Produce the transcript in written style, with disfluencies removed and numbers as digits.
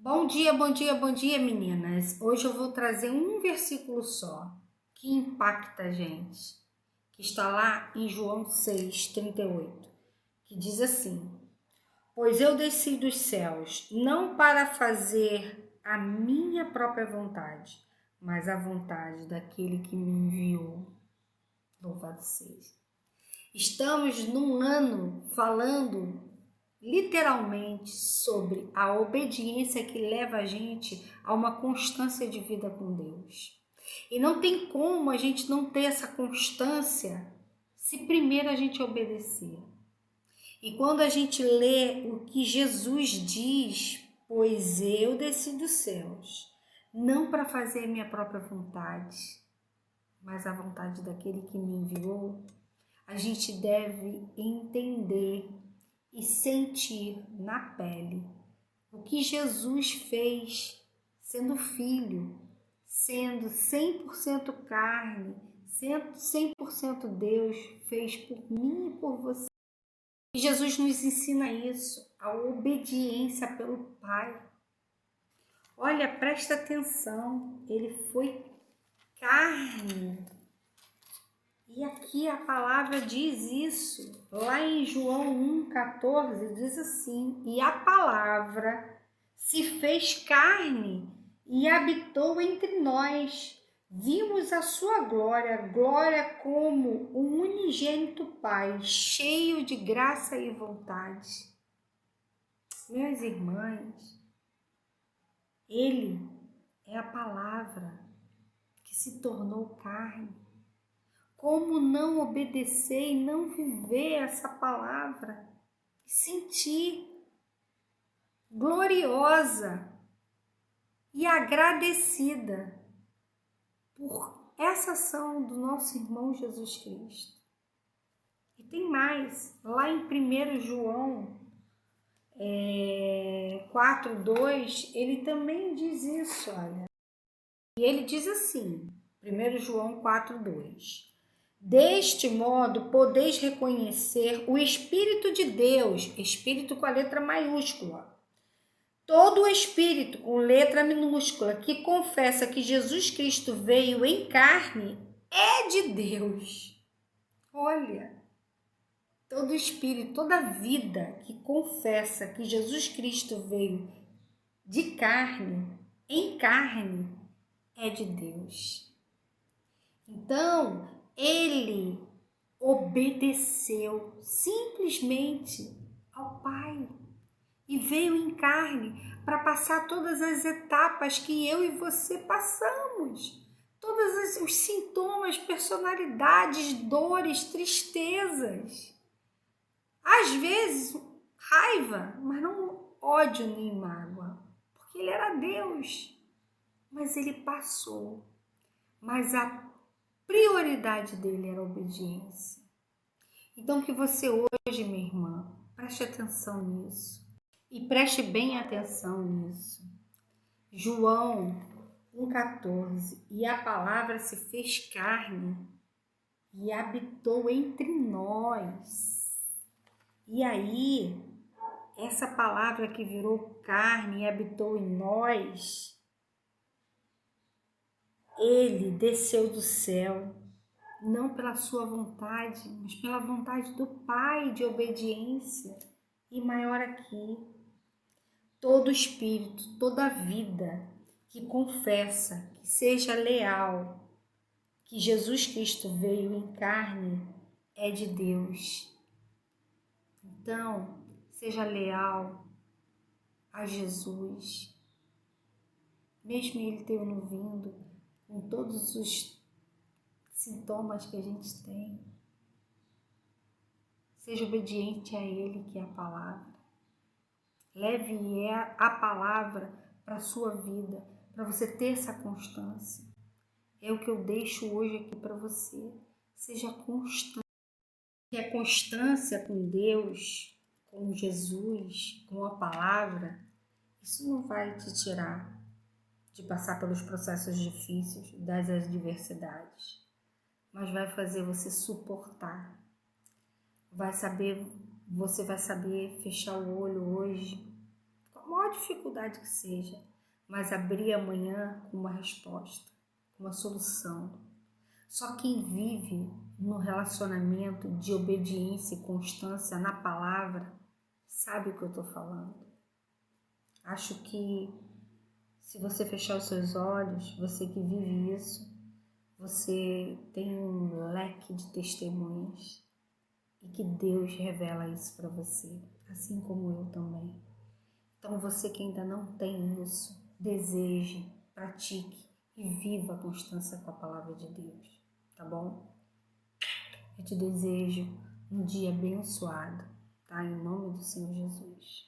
Bom dia, bom dia, bom dia, meninas. Hoje eu vou trazer um versículo só que impacta a gente, que está lá em João 6:38, que diz assim: Pois eu desci dos céus, não para fazer a minha própria vontade, mas a vontade daquele que me enviou. Louvado seja. Estamos num ano falando literalmente sobre a obediência que leva a gente a uma constância de vida com Deus. E não tem como a gente não ter essa constância se primeiro a gente obedecer. E quando a gente lê o que Jesus diz, pois eu desci dos céus, não para fazer minha própria vontade, mas a vontade daquele que me enviou, a gente deve entender e sentir na pele o que Jesus fez, sendo filho, sendo 100% carne, sendo 100% Deus, fez por mim e por você. E Jesus nos ensina isso, a obediência pelo Pai. Olha, presta atenção, ele foi carne. E aqui a palavra diz isso, lá em João 1,14 diz assim: E a palavra se fez carne e habitou entre nós. Vimos a sua glória, glória como o unigênito Pai, cheio de graça e vontade. Minhas irmãs, Ele é a palavra que se tornou carne. Como não obedecer e não viver essa palavra? E sentir gloriosa e agradecida por essa ação do nosso irmão Jesus Cristo. E tem mais, lá em 1 João 4:2, ele também diz isso, olha. E ele diz assim, 1 João 4:2. Deste modo, podeis reconhecer o Espírito de Deus, Espírito com a letra maiúscula. Todo o Espírito com letra minúscula que confessa que Jesus Cristo veio em carne é de Deus. Olha, todo Espírito, toda vida que confessa que Jesus Cristo veio de carne, em carne, é de Deus. Então, ele obedeceu simplesmente ao Pai e veio em carne para passar todas as etapas que eu e você passamos, todos os sintomas, personalidades, dores, tristezas, às vezes raiva, mas não ódio nem mágoa, porque ele era Deus, mas ele passou. Mas a prioridade dele era a obediência. Então que você hoje, minha irmã, preste atenção nisso. E preste bem atenção nisso. João 1,14. E a palavra se fez carne e habitou entre nós. E aí, essa palavra que virou carne e habitou em nós, ele desceu do céu, não pela sua vontade, mas pela vontade do Pai, de obediência. E maior aqui, todo espírito, toda vida que confessa, que seja leal, que Jesus Cristo veio em carne, é de Deus. Então, seja leal a Jesus, mesmo ele tendo vindo com todos os sintomas que a gente tem. Seja obediente a ele, que é a palavra. Leve a palavra para a sua vida, para você ter essa constância. É o que eu deixo hoje aqui para você. Seja constante. Que a constância com Deus, com Jesus, com a palavra, isso não vai te tirar de passar pelos processos difíceis, das adversidades, mas vai fazer você suportar. Você vai saber fechar o olho hoje, maior dificuldade que seja, mas abrir amanhã com uma resposta, com uma solução. Só quem vive no relacionamento de obediência e constância na palavra sabe o que eu estou falando. Acho que se você fechar os seus olhos, você que vive isso, você tem um leque de testemunhas e que Deus revela isso para você, assim como eu também. Então você que ainda não tem isso, deseje, pratique e viva a constância com a palavra de Deus, tá bom? Eu te desejo um dia abençoado, tá? Em nome do Senhor Jesus.